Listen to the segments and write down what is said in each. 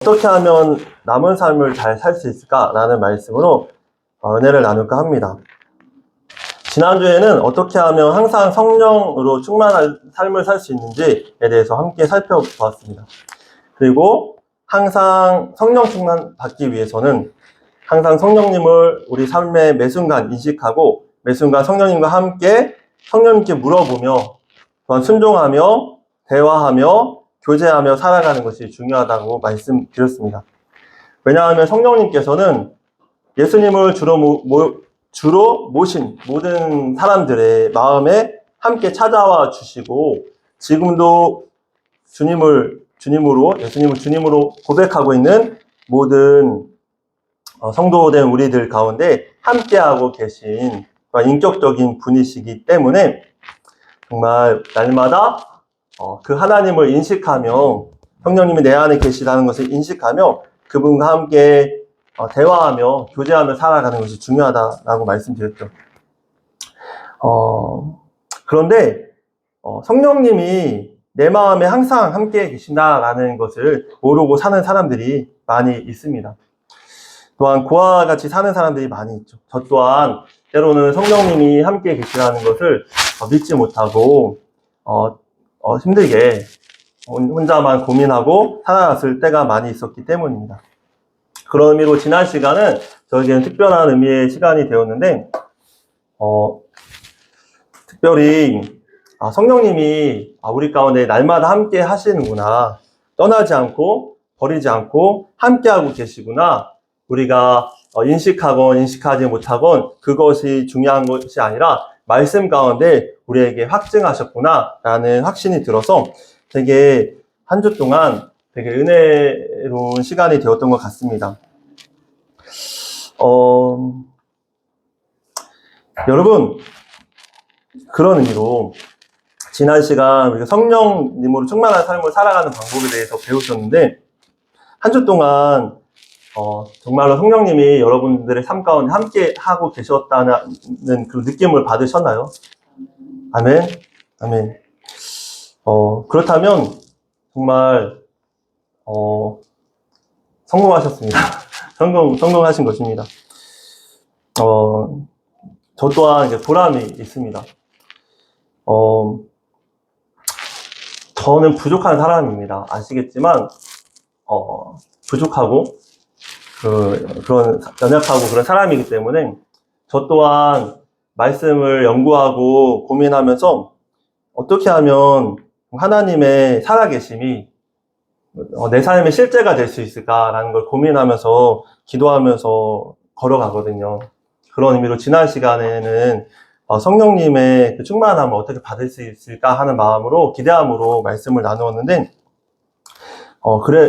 어떻게 하면 남은 삶을 잘 살 수 있을까라는 말씀으로 은혜를 나눌까 합니다. 지난주에는 어떻게 하면 항상 성령으로 충만한 삶을 살 수 있는지에 대해서 함께 살펴보았습니다. 그리고 항상 성령 충만 받기 위해서는 항상 성령님을 우리 삶의 매 순간 인식하고 매 순간 성령님과 함께 성령님께 물어보며 또한 순종하며 대화하며 교제하며 살아가는 것이 중요하다고 말씀드렸습니다. 왜냐하면 성령님께서는 예수님을 주로 모신 모든 사람들의 마음에 함께 찾아와 주시고 지금도 예수님을 주님으로 고백하고 있는 모든 성도된 우리들 가운데 함께하고 계신 인격적인 분이시기 때문에 정말 날마다 그 하나님을 인식하며 성령님이 내 안에 계시다는 것을 인식하며 그분과 함께 대화하며 교제하며 살아가는 것이 중요하다라고 말씀드렸죠. 그런데 성령님이 내 마음에 항상 함께 계신다라는 것을 모르고 사는 사람들이 많이 있습니다. 또한 그와 같이 사는 사람들이 많이 있죠. 저 또한 때로는 성령님이 함께 계시다는 것을 믿지 못하고 힘들게 혼자만 고민하고 살아갔을 때가 많이 있었기 때문입니다. 그런 의미로 지난 시간은 저에게는 특별한 의미의 시간이 되었는데 특별히 성령님이 우리 가운데 날마다 함께 하시는구나, 떠나지 않고 버리지 않고 함께하고 계시구나, 우리가 인식하건 인식하지 못하건 그것이 중요한 것이 아니라 말씀 가운데 우리에게 확증하셨구나 라는 확신이 들어서 되게 한 주 동안 되게 은혜로운 시간이 되었던 것 같습니다. 여러분, 그런 의미로 지난 시간 우리가 성령님으로 충만한 삶을 살아가는 방법에 대해서 배우셨는데 한 주 동안 정말로 성령님이 여러분들의 삶 가운데 함께 하고 계셨다는 그런 느낌을 받으셨나요? 아멘. 아멘. 그렇다면 정말 성공하셨습니다. 성공하신 것입니다. 저 또한 이제 보람이 있습니다. 저는 부족한 사람입니다. 아시겠지만 부족하고 그런 연약하고 그런 사람이기 때문에 저 또한 말씀을 연구하고 고민하면서 어떻게 하면 하나님의 살아계심이 내 삶의 실제가 될 수 있을까라는 걸 고민하면서 기도하면서 걸어가거든요. 그런 의미로 지난 시간에는 성령님의 그 충만함을 어떻게 받을 수 있을까 하는 마음으로 기대함으로 말씀을 나누었는데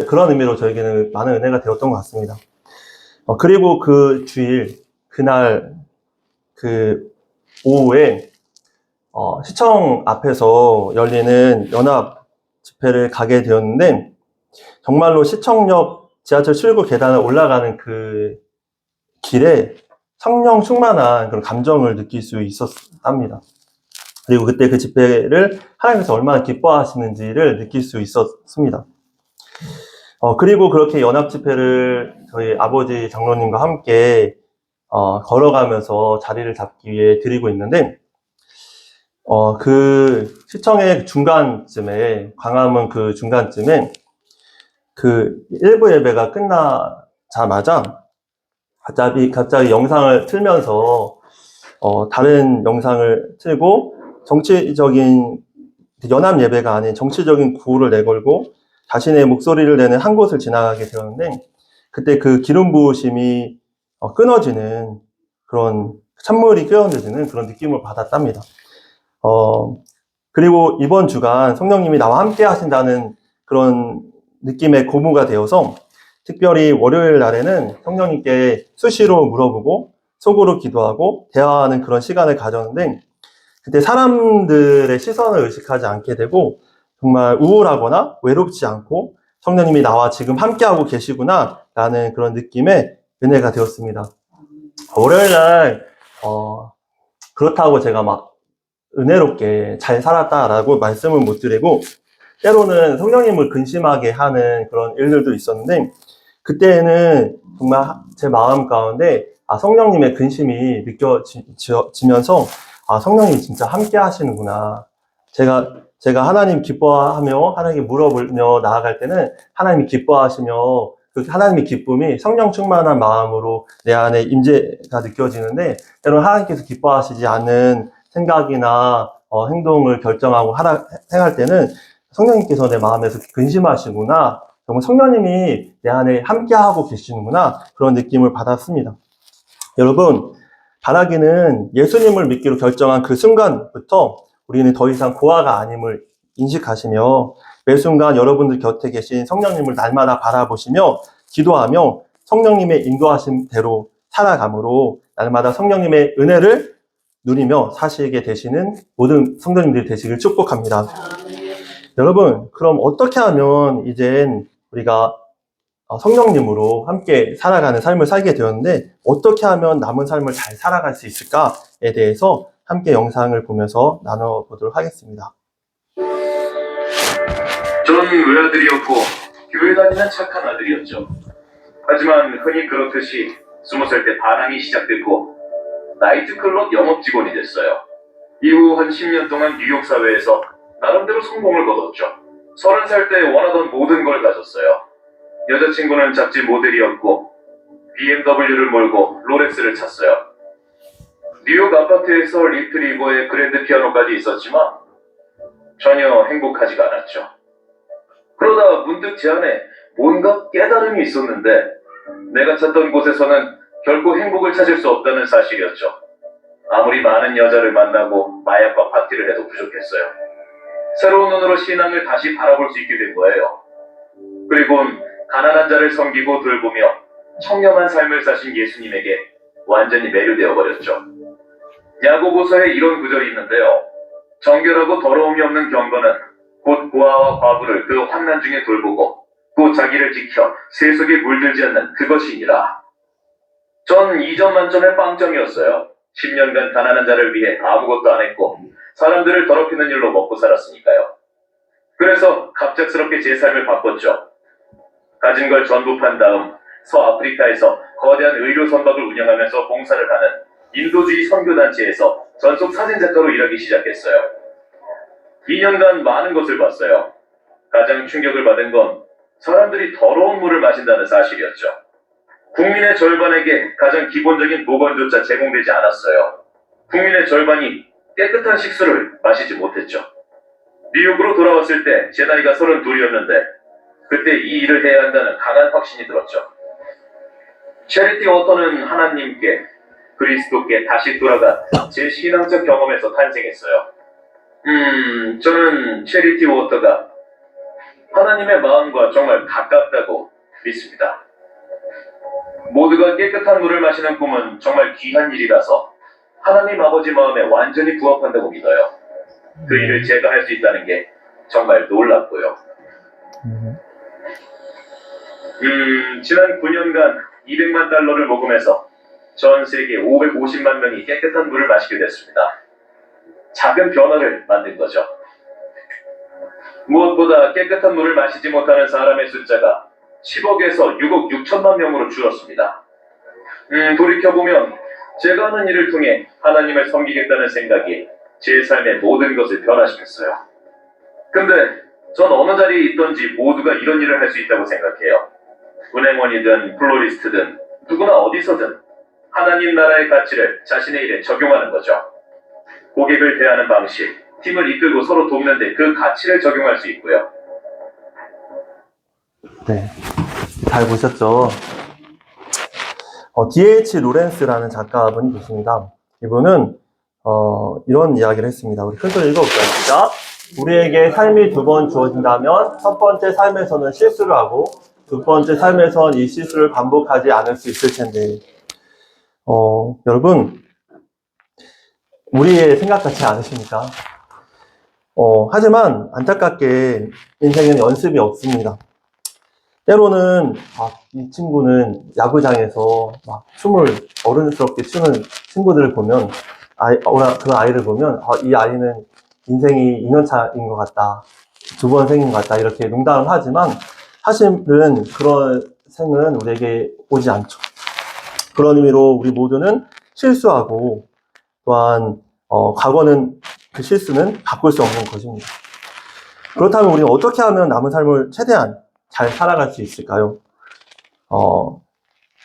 그런 의미로 저에게는 많은 은혜가 되었던 것 같습니다. 그리고 그 주일 그날 그 오후에 시청 앞에서 열리는 연합 집회를 가게 되었는데 정말로 시청역 지하철 출구 계단을 올라가는 그 길에 성령 충만한 그런 감정을 느낄 수 있었답니다. 그리고 그때 그 집회를 하나님께서 얼마나 기뻐하시는지를 느낄 수 있었습니다. 그리고 그렇게 연합 집회를 저희 아버지 장로님과 함께 걸어가면서 자리를 잡기 위해 드리고 있는데 그 시청의 중간쯤에, 광화문 그 중간쯤에 그 일부 예배가 끝나자마자 갑자기 영상을 틀면서 다른 영상을 틀고 정치적인 연합 예배가 아닌 정치적인 구호를 내걸고 자신의 목소리를 내는 한 곳을 지나가게 되었는데 그때 그 기름 부으심이 끊어지는 그런 찬물이 끊어지는 그런 느낌을 받았답니다. 그리고 이번 주간 성령님이 나와 함께 하신다는 그런 느낌의 고무가 되어서 특별히 월요일 날에는 성령님께 수시로 물어보고 속으로 기도하고 대화하는 그런 시간을 가졌는데 그때 사람들의 시선을 의식하지 않게 되고 정말 우울하거나 외롭지 않고 성령님이 나와 지금 함께하고 계시구나 라는 그런 느낌의 은혜가 되었습니다. 월요일 날 그렇다고 제가 막 은혜롭게 잘 살았다라고 말씀을 못 드리고 때로는 성령님을 근심하게 하는 그런 일들도 있었는데, 그때는 정말 제 마음 가운데 성령님의 근심이 느껴지면서 성령님이 진짜 함께 하시는구나. 제가 하나님 기뻐하며 하나님께 물어보며 나아갈 때는 하나님이 기뻐하시며 그 하나님의 기쁨이 성령 충만한 마음으로 내 안에 임재가 느껴지는데, 때로는 하나님께서 기뻐하시지 않는 생각이나 행동을 결정하고 행할 때는 성령님께서 내 마음에서 근심하시구나, 정말 성령님이 내 안에 함께하고 계시는구나, 그런 느낌을 받았습니다. 여러분, 바라기는 예수님을 믿기로 결정한 그 순간부터 우리는 더 이상 고아가 아님을 인식하시며, 매 순간 여러분들 곁에 계신 성령님을 날마다 바라보시며 기도하며 성령님의 인도하심대로 살아감으로 날마다 성령님의 은혜를 누리며 사시게 되시는 모든 성도님들이 되시길 축복합니다. 여러분, 그럼 어떻게 하면 이젠 우리가 성령님으로 함께 살아가는 삶을 살게 되었는데, 어떻게 하면 남은 삶을 잘 살아갈 수 있을까에 대해서 함께 영상을 보면서 나눠보도록 하겠습니다. 저는 외아들이었고 교회 다니는 착한 아들이었죠. 하지만 흔히 그렇듯이 20살 때 반항이 시작됐고 나이트클럽 영업직원이 됐어요. 이후 한 10년 동안 뉴욕 사회에서 나름대로 성공을 거뒀죠. 30살 때 원하던 모든 걸 가졌어요. 여자친구는 잡지 모델이었고 BMW를 몰고 롤렉스를 찼어요. 뉴욕 아파트에서 리트리버의 그랜드 피아노까지 있었지만 전혀 행복하지가 않았죠. 그러다 문득 제 안에 뭔가 깨달음이 있었는데, 내가 찾던 곳에서는 결코 행복을 찾을 수 없다는 사실이었죠. 아무리 많은 여자를 만나고 마약과 파티를 해도 부족했어요. 새로운 눈으로 신앙을 다시 바라볼 수 있게 된 거예요. 그리곤 가난한 자를 섬기고 돌보며 청렴한 삶을 사신 예수님에게 완전히 매료되어 버렸죠. 야고보서에 이런 구절이 있는데요. 정결하고 더러움이 없는 경건은 곧 고아와 과부를 그 환난 중에 돌보고 또 자기를 지켜 세속에 물들지 않는 그것이니라. 전 2점 만점의 빵점이었어요. 10년간 가난한 자를 위해 아무것도 안 했고 사람들을 더럽히는 일로 먹고 살았으니까요. 그래서 갑작스럽게 제 삶을 바꿨죠. 가진 걸 전부 판 다음 서아프리카에서 거대한 의료 선박을 운영하면서 봉사를 하는 인도주의 선교단체에서 전속 사진작가로 일하기 시작했어요. 2년간 많은 것을 봤어요. 가장 충격을 받은 건 사람들이 더러운 물을 마신다는 사실이었죠. 국민의 절반에게 가장 기본적인 보건조차 제공되지 않았어요. 국민의 절반이 깨끗한 식수를 마시지 못했죠. 뉴욕으로 돌아왔을 때 제 나이가 32이었는데 그때 이 일을 해야 한다는 강한 확신이 들었죠. 체리티 워터는 하나님께, 그리스도께 다시 돌아가 제 신앙적 경험에서 탄생했어요. 저는 체리티 워터가 하나님의 마음과 정말 가깝다고 믿습니다. 모두가 깨끗한 물을 마시는 꿈은 정말 귀한 일이라서 하나님 아버지 마음에 완전히 부합한다고 믿어요. 그 일을 제가 할 수 있다는 게 정말 놀랍고요. 지난 9년간 200만 달러를 모금해서 전 세계 550만 명이 깨끗한 물을 마시게 됐습니다. 작은 변화를 만든 거죠. 무엇보다 깨끗한 물을 마시지 못하는 사람의 숫자가 10억에서 6억 6천만 명으로 줄었습니다. 돌이켜보면 제가 하는 일을 통해 하나님을 섬기겠다는 생각이 제 삶의 모든 것을 변화시켰어요. 근데 전 어느 자리에 있던지 모두가 이런 일을 할 수 있다고 생각해요. 은행원이든 플로리스트든 누구나 어디서든 하나님 나라의 가치를 자신의 일에 적용하는 거죠. 고객을 대하는 방식, 팀을 이끌고 서로 돕는데 그 가치를 적용할 수 있고요. 네, 잘 보셨죠? D.H. 로렌스라는 작가분이 계십니다. 이분은 이런 이야기를 했습니다. 우리 큰 소리 읽어볼까요? 시작! 우리에게 삶이 두 번 주어진다면 첫 번째 삶에서는 실수를 하고 두 번째 삶에선 이 실수를 반복하지 않을 수 있을 텐데, 여러분, 우리의 생각 같지 않으십니까? 하지만 안타깝게 인생에는 연습이 없습니다. 때로는 이 친구는 야구장에서 막 춤을 어른스럽게 추는 친구들을 보면, 그런 아이를 보면 이 아이는 인생이 2년차인 것 같다. 두 번 생긴 것 같다 이렇게 농담을 하지만 사실은 그런 생은 우리에게 오지 않죠. 그런 의미로 우리 모두는 실수하고 또한 과거는 그 실수는 바꿀 수 없는 것입니다. 그렇다면 우리는 어떻게 하면 남은 삶을 최대한 잘 살아갈 수 있을까요?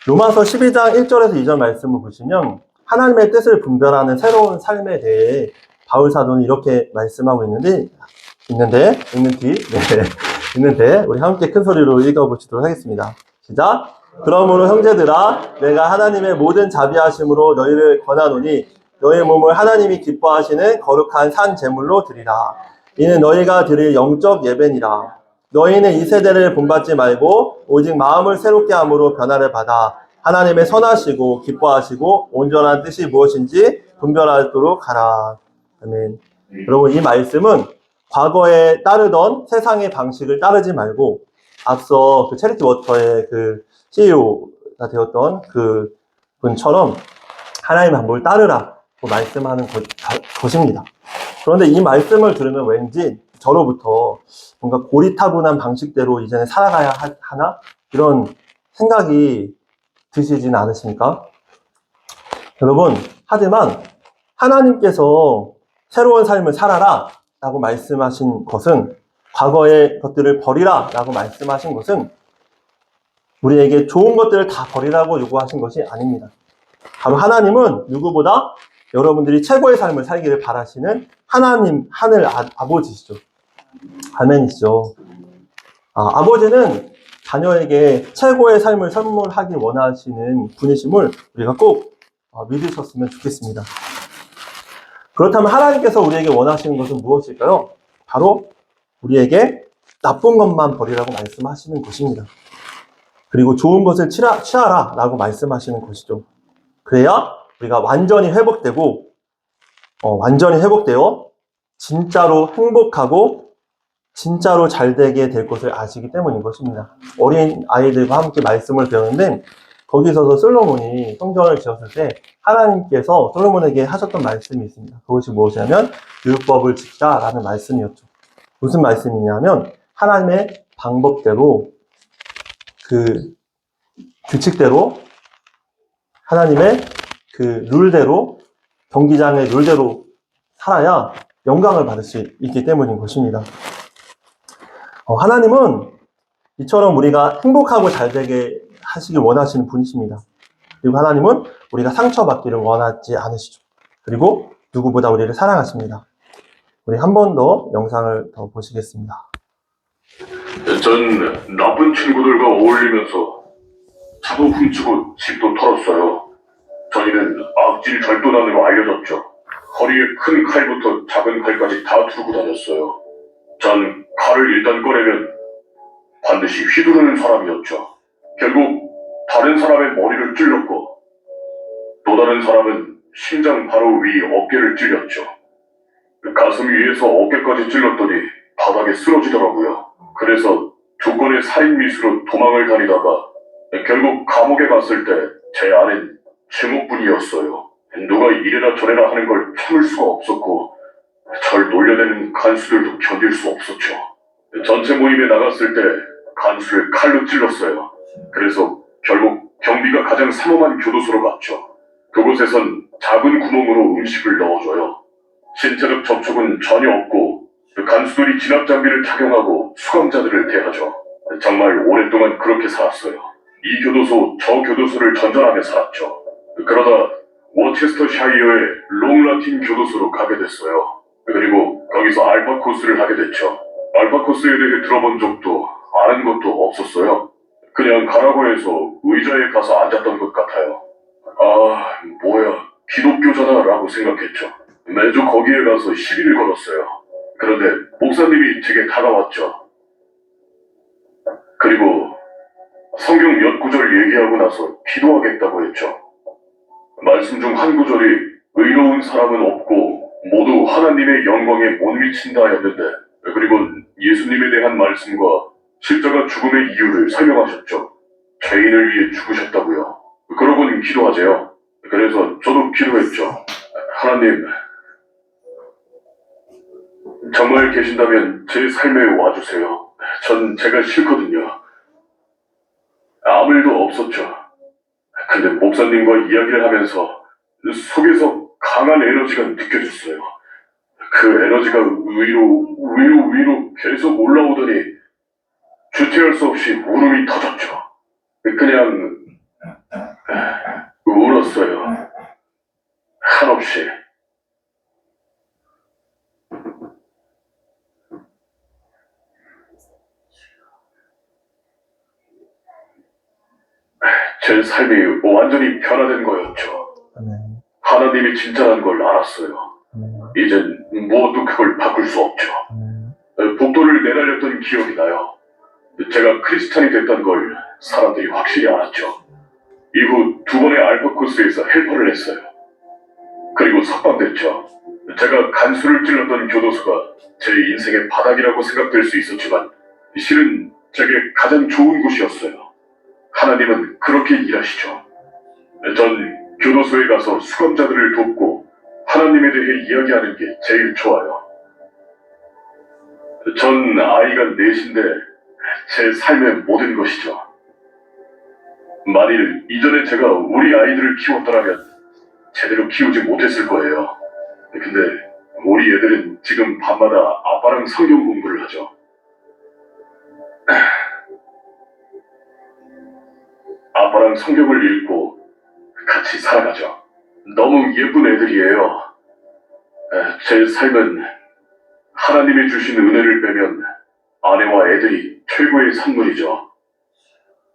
로마서 12장 1절에서 2절 말씀을 보시면 하나님의 뜻을 분별하는 새로운 삶에 대해 바울 사도는 이렇게 말씀하고 있는데 우리 함께 큰 소리로 읽어보시도록 하겠습니다. 시작! 그러므로 형제들아 내가 하나님의 모든 자비하심으로 너희를 권하노니 너희 몸을 하나님이 기뻐하시는 거룩한 산 제물로 드리라. 이는 너희가 드릴 영적 예배니라. 너희는 이 세대를 본받지 말고 오직 마음을 새롭게 함으로 변화를 받아 하나님의 선하시고 기뻐하시고 온전한 뜻이 무엇인지 분별하도록 하라. 아멘. 여러분 이 말씀은 과거에 따르던 세상의 방식을 따르지 말고 앞서 그 체리티 워터의 그 CEO가 되었던 그 분처럼 하나님의 방법을 따르라고 말씀하는 것입니다. 그런데 이 말씀을 들으면 왠지 저로부터 뭔가 고리타분한 방식대로 이제는 살아가야 하나? 이런 생각이 드시지는 않으십니까? 여러분, 하지만 하나님께서 새로운 삶을 살아라 라고 말씀하신 것은 과거의 것들을 버리라 라고 말씀하신 것은 우리에게 좋은 것들을 다 버리라고 요구하신 것이 아닙니다. 바로 하나님은 누구보다 여러분들이 최고의 삶을 살기를 바라시는 하나님, 하늘 아버지시죠. 아멘이시죠. 아버지는 자녀에게 최고의 삶을 선물하기 원하시는 분이심을 우리가 꼭 믿으셨으면 좋겠습니다. 그렇다면 하나님께서 우리에게 원하시는 것은 무엇일까요? 바로 우리에게 나쁜 것만 버리라고 말씀하시는 것입니다. 그리고 좋은 것을 취하라 라고 말씀하시는 것이죠. 그래야 우리가 완전히 회복되어 진짜로 행복하고 진짜로 잘 되게 될 것을 아시기 때문인 것입니다. 어린 아이들과 함께 말씀을 배우는데 거기서도 솔로몬이 성전을 지었을 때 하나님께서 솔로몬에게 하셨던 말씀이 있습니다. 그것이 무엇이냐면 율법을 지키라라는 말씀이었죠. 무슨 말씀이냐면 하나님의 방법대로 그 규칙대로 하나님의 그 룰대로 경기장의 룰대로 살아야 영광을 받을 수 있기 때문인 것입니다. 하나님은 이처럼 우리가 행복하고 잘 되게 하시길 원하시는 분이십니다. 그리고 하나님은 우리가 상처받기를 원하지 않으시죠. 그리고 누구보다 우리를 사랑하십니다. 우리 한 번 더 영상을 더 보시겠습니다. 전 나쁜 친구들과 어울리면서 차도 훔치고 집도 털었어요. 저희는 악질 절도단으로 알려졌죠. 허리에 큰 칼부터 작은 칼까지 다 들고 다녔어요. 전 칼을 일단 꺼내면 반드시 휘두르는 사람이었죠. 결국 다른 사람의 머리를 찔렀고 또 다른 사람은 심장 바로 위 어깨를 찔렸죠. 가슴 위에서 어깨까지 찔렀더니 바닥에 쓰러지더라고요. 그래서 조건의 살인미수로 도망을 다니다가 결국 감옥에 갔을 때 제 아는 증오뿐이었어요. 누가 이래라 저래라 하는 걸 참을 수가 없었고 절 놀려대는 간수들도 견딜 수 없었죠. 전체 모임에 나갔을 때 간수를 칼로 찔렀어요. 그래서 결국 경비가 가장 삼엄한 교도소로 갔죠. 그곳에선 작은 구멍으로 음식을 넣어줘요. 신체적 접촉은 전혀 없고 간수들이 진압 장비를 착용하고 수감자들을 대하죠. 정말 오랫동안 그렇게 살았어요. 이 교도소 저 교도소를 전전하며 살았죠. 그러다 워체스터샤이어의 롱라틴 교도소로 가게 됐어요. 그리고 거기서 알파 코스를 하게 됐죠. 알파 코스에 대해 들어본 적도 아는 것도 없었어요. 그냥 가라고 해서 의자에 가서 앉았던 것 같아요. 뭐야 기독교잖아 라고 생각했죠. 매주 거기에 가서 시비를 걸었어요. 그런데 목사님이 제게 다가왔죠. 그리고 성경 몇 구절 얘기하고 나서 기도하겠다고 했죠. 말씀 중 한 구절이 의로운 사람은 없고 모두 하나님의 영광에 못 미친다였는데 그리고 예수님에 대한 말씀과 십자가 죽음의 이유를 설명하셨죠. 죄인을 위해 죽으셨다고요. 그러고는 기도하재요. 그래서 저도 기도했죠. 하나님, 정말 계신다면 제 삶에 와주세요. 전 제가 싫거든요. 아무 일도 없었죠. 근데 목사님과 이야기를 하면서 속에서 강한 에너지가 느껴졌어요. 그 에너지가 위로 계속 올라오더니 주체할 수 없이 울음이 터졌죠. 그냥 울었어요. 한없이. 제 삶이 완전히 변화된 거였죠. 아멘. 하나님이 진짜란 걸 알았어요. 아멘. 이젠 모두 그걸 바꿀 수 없죠. 아멘. 복도를 내달렸던 기억이 나요. 제가 크리스찬이 됐던 걸 사람들이 확실히 알았죠. 이후 2번의 알파 코스에서 헬퍼를 했어요. 그리고 석방됐죠. 제가 간수를 찔렀던 교도소가 제 인생의 바닥이라고 생각될 수 있었지만 실은 제게 가장 좋은 곳이었어요. 하나님은 그렇게 일하시죠. 전 교도소에 가서 수감자들을 돕고 하나님에 대해 이야기하는 게 제일 좋아요. 전 아이가 넷인데 제 삶의 모든 것이죠. 만일 이전에 제가 우리 아이들을 키웠더라면 제대로 키우지 못했을 거예요. 근데 우리 애들은 지금 밤마다 아빠랑 성경 공부를 하죠. 아빠랑 성경을 읽고 같이 살아가죠. 너무 예쁜 애들이에요. 제 삶은 하나님이 주신 은혜를 빼면 아내와 애들이 최고의 선물이죠.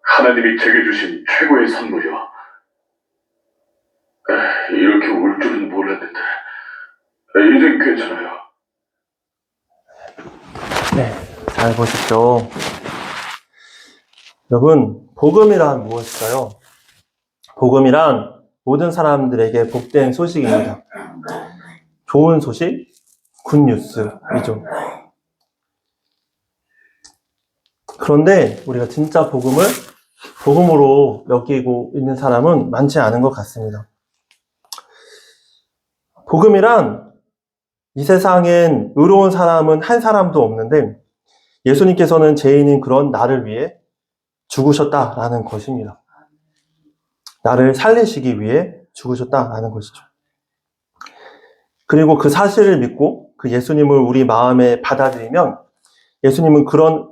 하나님이 제게 주신 최고의 선물이요. 이렇게 울 줄은 몰랐는데 이젠 괜찮아요. 네, 잘 보십시오. 여러분, 복음이란 무엇일까요? 복음이란 모든 사람들에게 복된 소식입니다. 좋은 소식, 굿뉴스이죠. 그런데 우리가 진짜 복음을 복음으로 여기고 있는 사람은 많지 않은 것 같습니다. 복음이란 이 세상엔 의로운 사람은 한 사람도 없는데 예수님께서는 죄인인 그런 나를 위해 죽으셨다라는 것입니다. 나를 살리시기 위해 죽으셨다라는 것이죠. 그리고 그 사실을 믿고 그 예수님을 우리 마음에 받아들이면 예수님은 그런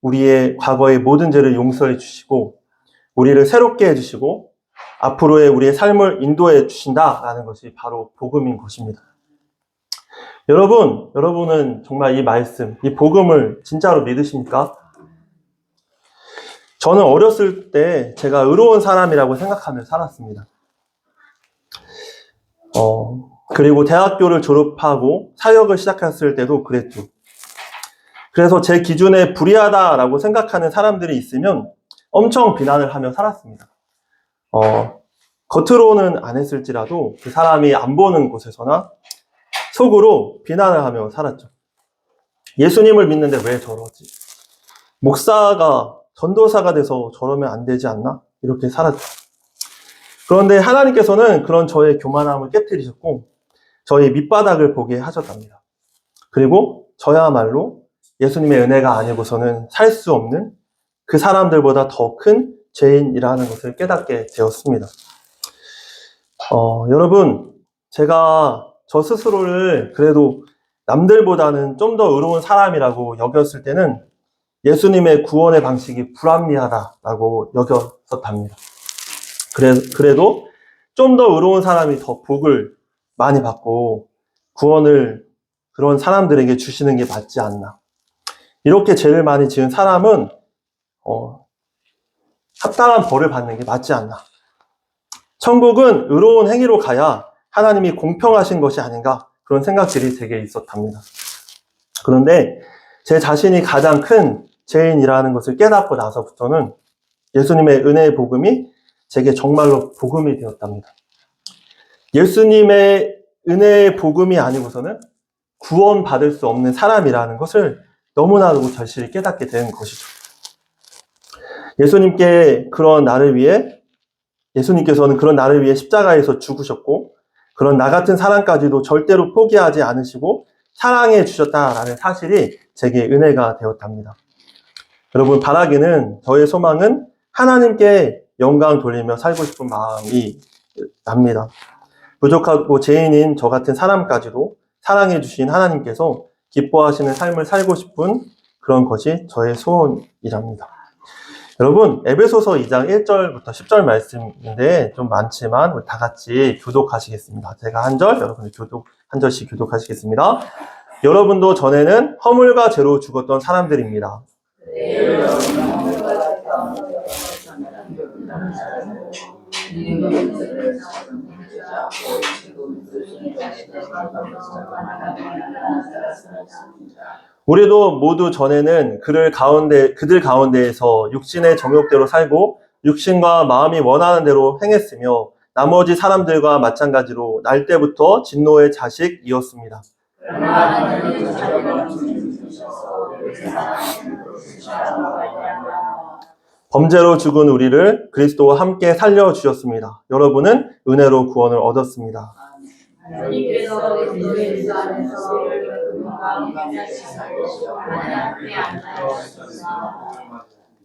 우리의 과거의 모든 죄를 용서해 주시고 우리를 새롭게 해주시고 앞으로의 우리의 삶을 인도해 주신다라는 것이 바로 복음인 것입니다. 여러분은 정말 이 말씀, 이 복음을 진짜로 믿으십니까? 저는 어렸을 때 제가 의로운 사람이라고 생각하며 살았습니다. 그리고 대학교를 졸업하고 사역을 시작했을 때도 그랬죠. 그래서 제 기준에 불의하다라고 생각하는 사람들이 있으면 엄청 비난을 하며 살았습니다. 겉으로는 안 했을지라도 그 사람이 안 보는 곳에서나 속으로 비난을 하며 살았죠. 예수님을 믿는데 왜 저러지? 목사가 전도사가 돼서 저러면 안 되지 않나? 이렇게 살았죠. 그런데 하나님께서는 그런 저의 교만함을 깨뜨리셨고 저의 밑바닥을 보게 하셨답니다. 그리고 저야말로 예수님의 은혜가 아니고서는 살 수 없는 그 사람들보다 더 큰 죄인이라는 것을 깨닫게 되었습니다. 여러분, 제가 저 스스로를 그래도 남들보다는 좀 더 의로운 사람이라고 여겼을 때는 예수님의 구원의 방식이 불합리하다라고 여겼었답니다. 그래도 좀 더 의로운 사람이 더 복을 많이 받고 구원을 그런 사람들에게 주시는 게 맞지 않나. 이렇게 죄를 많이 지은 사람은 합당한 벌을 받는 게 맞지 않나. 천국은 의로운 행위로 가야 하나님이 공평하신 것이 아닌가 그런 생각들이 제게 있었답니다. 그런데 제 자신이 가장 큰 죄인이라는 것을 깨닫고 나서부터는 예수님의 은혜의 복음이 제게 정말로 복음이 되었답니다. 예수님의 은혜의 복음이 아니고서는 구원받을 수 없는 사람이라는 것을 너무나도 절실히 깨닫게 된 것이죠. 예수님께서는 그런 나를 위해 십자가에서 죽으셨고 그런 나 같은 사람까지도 절대로 포기하지 않으시고 사랑해 주셨다라는 사실이 제게 은혜가 되었답니다. 여러분, 바라기는, 저의 소망은 하나님께 영광 돌리며 살고 싶은 마음이 납니다. 부족하고 죄인인 저 같은 사람까지도 사랑해 주신 하나님께서 기뻐하시는 삶을 살고 싶은 그런 것이 저의 소원이랍니다. 여러분, 에베소서 2장 1절부터 10절 말씀인데 좀 많지만 우리 다 같이 교독하시겠습니다. 제가 한 절, 여러분이 한 절씩 교독하시겠습니다. 여러분도 전에는 허물과 죄로 죽었던 사람들입니다. 우리도 모두 전에는 그들 가운데에서 육신의 정욕대로 살고 육신과 마음이 원하는 대로 행했으며 나머지 사람들과 마찬가지로 날 때부터 진노의 자식이었습니다. 범죄로 죽은 우리를 그리스도와 함께 살려주셨습니다. 여러분은 은혜로 구원을 얻었습니다.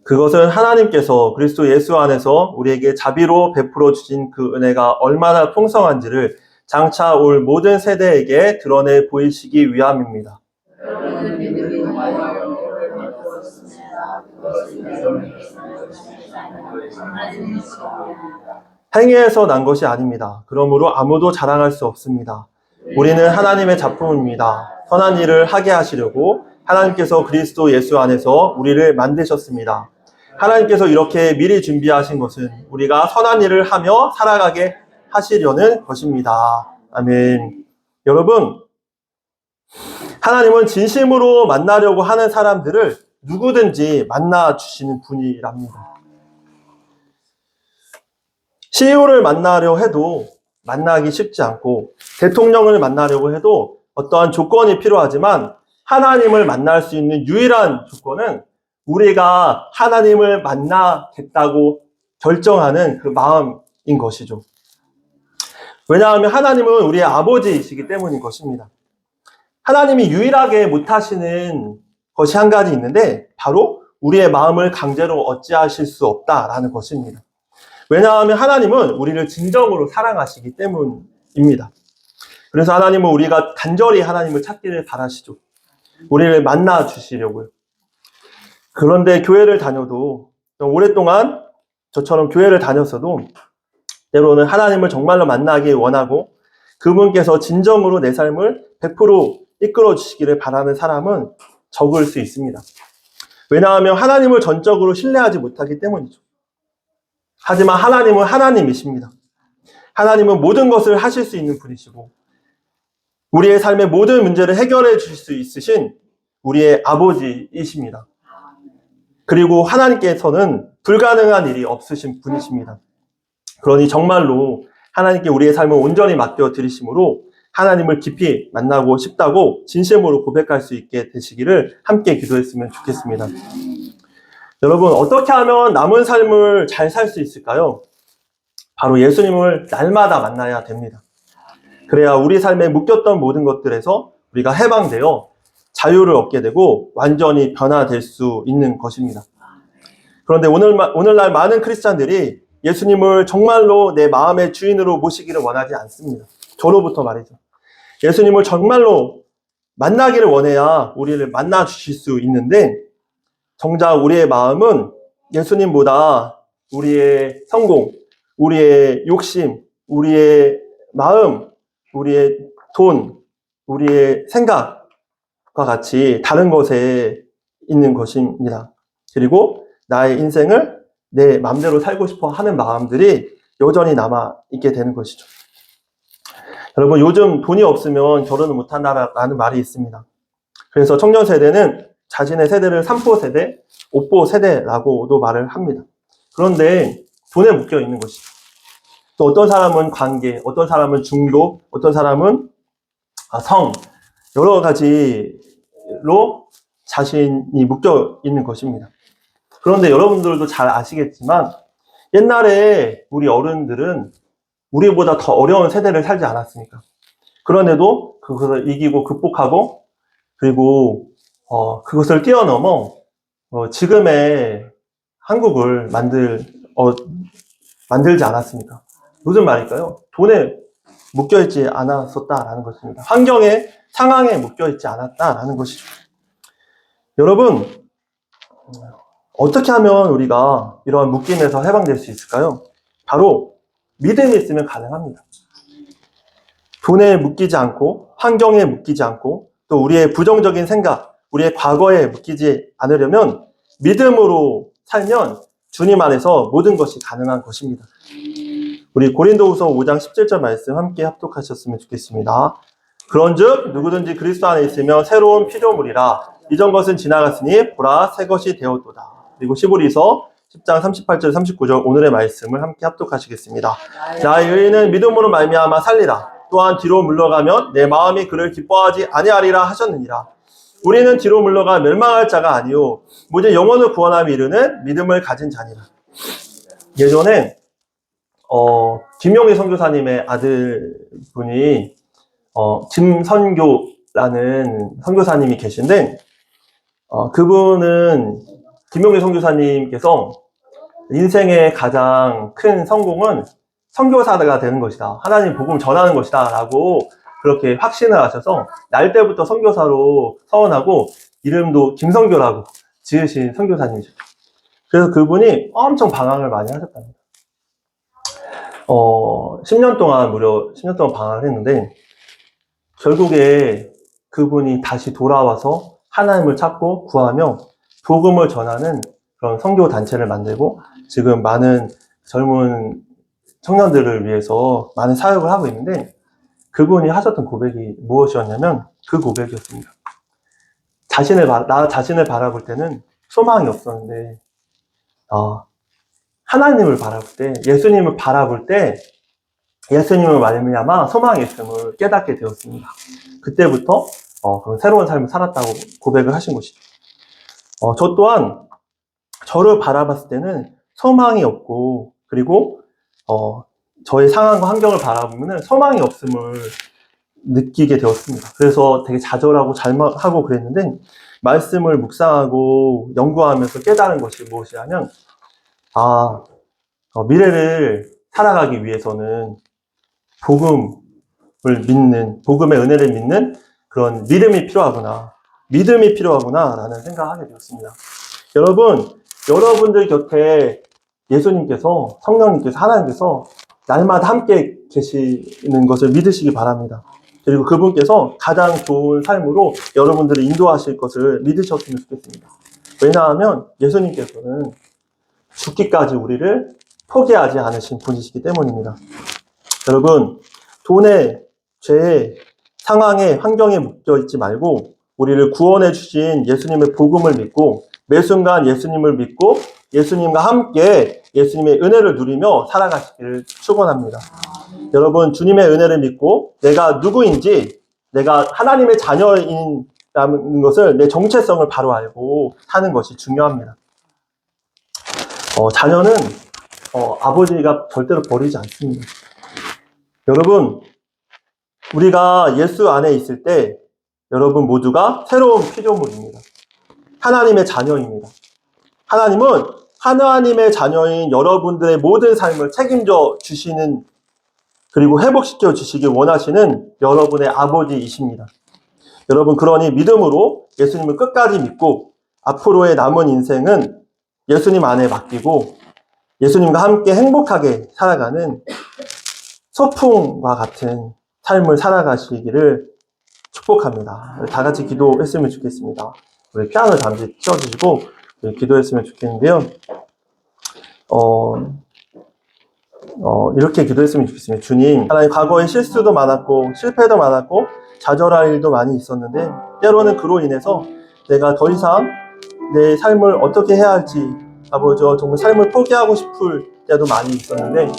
그것은 하나님께서 그리스도 예수 안에서 우리에게 자비로 베풀어 주신 그 은혜가 얼마나 풍성한지를 장차 올 모든 세대에게 드러내 보이시기 위함입니다. 행위에서 난 것이 아닙니다. 그러므로 아무도 자랑할 수 없습니다. 우리는 하나님의 작품입니다. 선한 일을 하게 하시려고 하나님께서 그리스도 예수 안에서 우리를 만드셨습니다. 하나님께서 이렇게 미리 준비하신 것은 우리가 선한 일을 하며 살아가게 하시려는 것입니다. 아멘. 여러분, 하나님은 진심으로 만나려고 하는 사람들을 누구든지 만나 주시는 분이랍니다. CEO를 만나려 해도 만나기 쉽지 않고, 대통령을 만나려고 해도 어떠한 조건이 필요하지만 하나님을 만날 수 있는 유일한 조건은 우리가 하나님을 만나겠다고 결정하는 그 마음인 것이죠. 왜냐하면 하나님은 우리의 아버지이시기 때문인 것입니다. 하나님이 유일하게 못하시는 것이 한 가지 있는데 바로 우리의 마음을 강제로 어찌하실 수 없다라는 것입니다. 왜냐하면 하나님은 우리를 진정으로 사랑하시기 때문입니다. 그래서 하나님은 우리가 간절히 하나님을 찾기를 바라시죠. 우리를 만나 주시려고요. 그런데 교회를 다녀도, 오랫동안 저처럼 교회를 다녔어도 때로는 하나님을 정말로 만나기 원하고 그분께서 진정으로 내 삶을 100% 이끌어 주시기를 바라는 사람은 적을 수 있습니다. 왜냐하면 하나님을 전적으로 신뢰하지 못하기 때문이죠. 하지만 하나님은 하나님이십니다. 하나님은 모든 것을 하실 수 있는 분이시고 우리의 삶의 모든 문제를 해결해 주실 수 있으신 우리의 아버지이십니다. 그리고 하나님께서는 불가능한 일이 없으신 분이십니다. 그러니 정말로 하나님께 우리의 삶을 온전히 맡겨 드리심으로 하나님을 깊이 만나고 싶다고 진심으로 고백할 수 있게 되시기를 함께 기도했으면 좋겠습니다. 여러분, 어떻게 하면 남은 삶을 잘 살 수 있을까요? 바로 예수님을 날마다 만나야 됩니다. 그래야 우리 삶에 묶였던 모든 것들에서 우리가 해방되어 자유를 얻게 되고 완전히 변화될 수 있는 것입니다. 그런데 오늘날 많은 크리스찬들이 예수님을 정말로 내 마음의 주인으로 모시기를 원하지 않습니다. 저로부터 말이죠. 예수님을 정말로 만나기를 원해야 우리를 만나 주실 수 있는데 정작 우리의 마음은 예수님보다 우리의 성공, 우리의 욕심, 우리의 마음, 우리의 돈, 우리의 생각과 같이 다른 것에 있는 것입니다. 그리고 나의 인생을 내 마음대로 살고 싶어 하는 마음들이 여전히 남아있게 되는 것이죠. 여러분, 요즘 돈이 없으면 결혼을 못한다라는 말이 있습니다. 그래서 청년 세대는 자신의 세대를 3포 세대, 5포 세대라고도 말을 합니다. 그런데 돈에 묶여 있는 것이죠. 또 어떤 사람은 관계, 어떤 사람은 중도, 어떤 사람은 성, 여러 가지로 자신이 묶여 있는 것입니다. 그런데 여러분들도 잘 아시겠지만 옛날에 우리 어른들은 우리보다 더 어려운 세대를 살지 않았습니까? 그런데도 그것을 이기고 극복하고 그리고 그것을 뛰어넘어 지금의 한국을 만들지 않았습니까? 무슨 말일까요? 돈에 묶여있지 않았었다라는 것입니다. 환경의 상황에 묶여있지 않았다라는 것이죠. 여러분, 어떻게 하면 우리가 이러한 묶임에서 해방될 수 있을까요? 바로 믿음이 있으면 가능합니다. 돈에 묶이지 않고, 환경에 묶이지 않고, 또 우리의 부정적인 생각, 우리의 과거에 묶이지 않으려면 믿음으로 살면 주님 안에서 모든 것이 가능한 것입니다. 우리 고린도후서 5장 17절 말씀 함께 합독하셨으면 좋겠습니다. 그런즉 누구든지 그리스도 안에 있으면 새로운 피조물이라 이전 것은 지나갔으니 보라 새 것이 되었도다. 그리고 시보리서 10장 38절 39절 오늘의 말씀을 함께 합독하시겠습니다. 나의 의인은 믿음으로 말미암아 살리라. 또한 뒤로 물러가면 내 마음이 그를 기뻐하지 아니하리라 하셨느니라. 우리는 뒤로 물러가 멸망할 자가 아니요 오직 영혼을 구원함에 이르는 믿음을 가진 자니라. 예전에 김용희 선교사님의 아들분이 김선교라는 선교사님이 계신데 그분은 김용희 선교사님께서 인생의 가장 큰 성공은 선교사가 되는 것이다. 하나님 복음을 전하는 것이다. 라고 그렇게 확신을 하셔서 날 때부터 선교사로 서원하고 이름도 김선교라고 지으신 선교사님이죠. 그래서 그분이 엄청 방황을 많이 하셨답니다. 10년 동안 무려 10년 동안 방황을 했는데 결국에 그분이 다시 돌아와서 하나님을 찾고 구하며 복음을 전하는 그런 선교 단체를 만들고 지금 많은 젊은 청년들을 위해서 많은 사역을 하고 있는데 그분이 하셨던 고백이 무엇이었냐면 그 고백이었습니다. 나 자신을 바라볼 때는 소망이 없었는데 하나님을 바라볼 때, 예수님을 바라볼 때 예수님을 말미암아 소망이 있음을 깨닫게 되었습니다. 그때부터 그런 새로운 삶을 살았다고 고백을 하신 것이죠. 저 또한 저를 바라봤을 때는 소망이 없고 그리고 저의 상황과 환경을 바라보면 소망이 없음을 느끼게 되었습니다. 그래서 되게 좌절하고 잘하고 그랬는데 말씀을 묵상하고 연구하면서 깨달은 것이 무엇이냐면 미래를 살아가기 위해서는 복음을 믿는, 복음의 은혜를 믿는 그런 믿음이 필요하구나 라는 생각을 하게 되었습니다. 여러분들 곁에 예수님께서, 성령님께서, 하나님께서 날마다 함께 계시는 것을 믿으시기 바랍니다. 그리고 그분께서 가장 좋은 삶으로 여러분들을 인도하실 것을 믿으셨으면 좋겠습니다. 왜냐하면 예수님께서는 죽기까지 우리를 포기하지 않으신 분이시기 때문입니다. 여러분, 돈에, 죄에, 상황에, 환경에 묶여 있지 말고 우리를 구원해 주신 예수님의 복음을 믿고 매 순간 예수님을 믿고 예수님과 함께 예수님의 은혜를 누리며 살아가시기를 축원합니다. 여러분, 주님의 은혜를 믿고 내가 누구인지, 내가 하나님의 자녀인라는 것을, 내 정체성을 바로 알고 사는 것이 중요합니다. 자녀는 아버지가 절대로 버리지 않습니다. 여러분, 우리가 예수 안에 있을 때 여러분 모두가 새로운 피조물입니다. 하나님의 자녀입니다. 하나님은 하나님의 자녀인 여러분들의 모든 삶을 책임져 주시는, 그리고 회복시켜 주시길 원하시는 여러분의 아버지이십니다. 여러분, 그러니 믿음으로 예수님을 끝까지 믿고 앞으로의 남은 인생은 예수님 안에 맡기고 예수님과 함께 행복하게 살아가는 소풍과 같은 삶을 살아가시기를 축복합니다. 다 같이 기도했으면 좋겠습니다. 우리 피아노 잠시 치워주시고 기도했으면 좋겠는데요. 이렇게 기도했으면 좋겠습니다. 주님, 하나님, 과거에 실수도 많았고 실패도 많았고 좌절할 일도 많이 있었는데 때로는 그로 인해서 내가 더 이상 내 삶을 어떻게 해야 할지 아버지 정말 삶을 포기하고 싶을 때도 많이 있었는데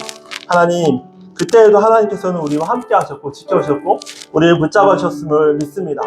하나님, 그때에도 하나님께서는 우리와 함께 하셨고 지켜주셨고 우리를 붙잡아 주셨음을 믿습니다.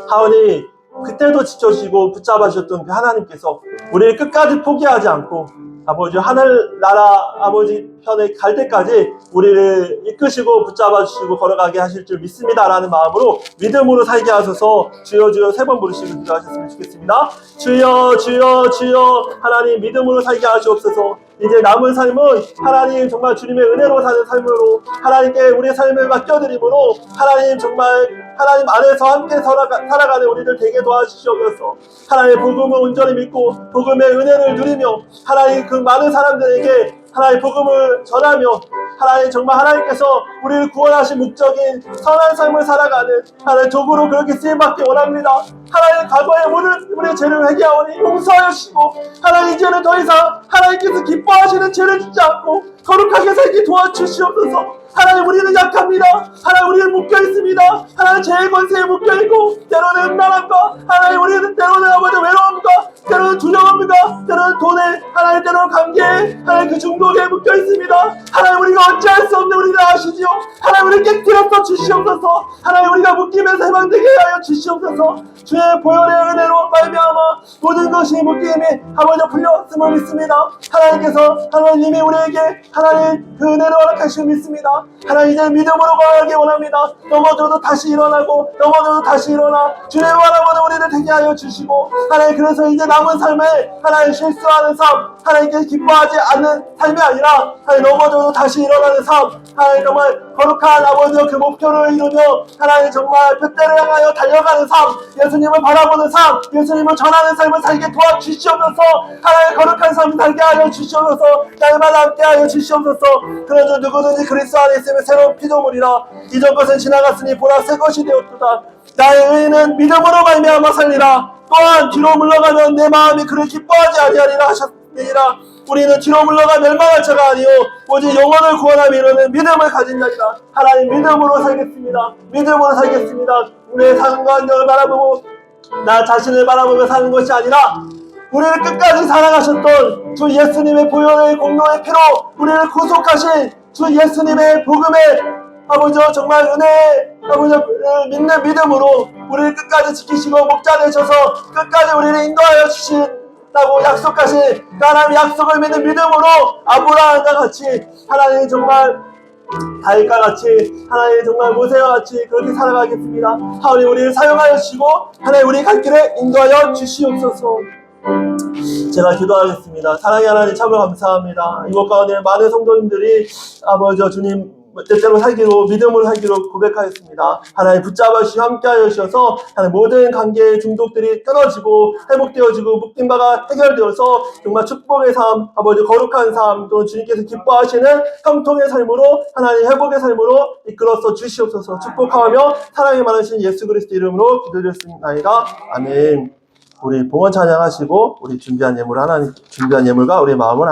하오니 그때도 지켜주시고 붙잡아 주셨던 그 하나님께서 우리를 끝까지 포기하지 않고 아버지 하늘나라 아버지 편에 갈 때까지 우리를 이끄시고 붙잡아 주시고 걸어가게 하실 줄 믿습니다라는 마음으로 믿음으로 살게 하소서. 주여 주여 3번 부르시고 기도하셨으면 좋겠습니다. 주여 주여 주여 하나님 믿음으로 살게 하시옵소서. 이제 남은 삶은 하나님 정말 주님의 은혜로 사는 삶으로 하나님께 우리의 삶을 맡겨드림으로 하나님 정말 하나님 안에서 함께 살아가는 우리들 되게 도와주시옵소서. 하나님 복음을 온전히 믿고 복음의 은혜를 누리며 하나님 그 많은 사람들에게 하나님 복음을 전하며 하나님 정말 하나님께서 우리를 구원하신 목적인 선한 삶을 살아가는 하나님 도구로 그렇게 쓰임받기 원합니다. 하나님 과거의 모든 우리의 죄를 회개하오니 용서하여 주시고 하나님 이제는 더 이상 하나님께서 기뻐하시는 죄를 짓지 않고 거룩하게 살기 도와주시옵소서. 하나님 우리는 약합니다. 하나님 우리는 묶여있습니다. 하나님 죄의 권세에 묶여있고 때로는 음란함과 하나님 우리는 때로는 아버지 외로움과 때로는 두려움과 때로는 돈에 하나님 때로는 관계에 하나님 그 중독에 묶여있습니다. 하나님 우리가 어찌할 수 없는 우리를 아시지요. 하나님 우리를 깨뜨려서 주시옵소서. 하나님 우리가 묶임에서 해방되게 하여 주시옵소서. 주의 보혈의 은혜로 말미암아 모든 것이 묶임이 아버지 풀렸음을 믿습니다. 하나님께서 하나님 이미 우리에게 하나님 그 은혜를 허락하시고 믿습니다. 하나님 이제 믿음으로 걸어가기 원합니다. 넘어져도 다시 일어나고 넘어져도 다시 일어나 주님을 바라보는 우리를 되게 하여 주시고 하나님 그래서 이제 남은 삶에 하나님 실수하는 삶 하나님께 기뻐하지 않는 삶이 아니라 하나님 넘어져도 다시 일어나는 삶 하나님 정말 거룩한 아버지의 그 목표를 이루며 하나님 정말 표대를 향하여 달려가는 삶 예수님을 바라보는 삶 예수님을 전하는 삶을 살게 도와주시옵소서. 하나님 거룩한 삶을 살게 하여 주시옵소서. 날마다 함께 하여 주시옵소서. 그러므로 누구든지 그리스도 안에 있으면 새로운 피조물이라 이전 것은 지나갔으니 보라 새 것이 되었도다. 나의 의인은 믿음으로 말미암아 살리라. 또한 뒤로 물러가면 내 마음이 그를 기뻐하지 아니하리라 하셨느니라. 우리는 뒤로 물러가 멸망할 자가 아니요 오직 영혼을 구원하며 이루는 믿음을 가진 자이다. 하나님 믿음으로 살겠습니다. 믿음으로 살겠습니다. 우리의 삶과 안녕을 바라보고 나 자신을 바라보며 사는 것이 아니라 우리를 끝까지 사랑하셨던 주 예수님의 보혈의 공로의 피로 우리를 구속하신 주 예수님의 복음의 아버지 정말 은혜의 아버지 믿는 믿음으로 우리를 끝까지 지키시고 목자 되셔서 끝까지 우리를 인도하여 주신다고 약속하신 하나님의 약속을 믿는 믿음으로 아브라함과 같이 하나님 정말 다윗과 같이 하나님 정말 모세와 같이 그렇게 살아가겠습니다. 하나님 우리를 사용하여 주시고 하나님 우리 갈 길에 인도하여 주시옵소서. 제가 기도하겠습니다. 사랑의 하나님 참으로 감사합니다. 이곳 가운데 많은 성도님들이 아버지 주님 때때로 살기로 믿음으로 살기로 고백하였습니다. 하나님 붙잡아 주시고 함께하여 주셔서 하나님 모든 관계의 중독들이 끊어지고 회복되어지고 묶인 바가 해결되어서 정말 축복의 삶 아버지 거룩한 삶 또 주님께서 기뻐하시는 형통의 삶으로 하나님 회복의 삶으로 이끌어서 주시옵소서. 축복하며 사랑이 많으신 예수 그리스도 이름으로 기도드렸습니다. 아멘. 우리 봉헌 찬양하시고 우리 준비한 예물과 우리 마음을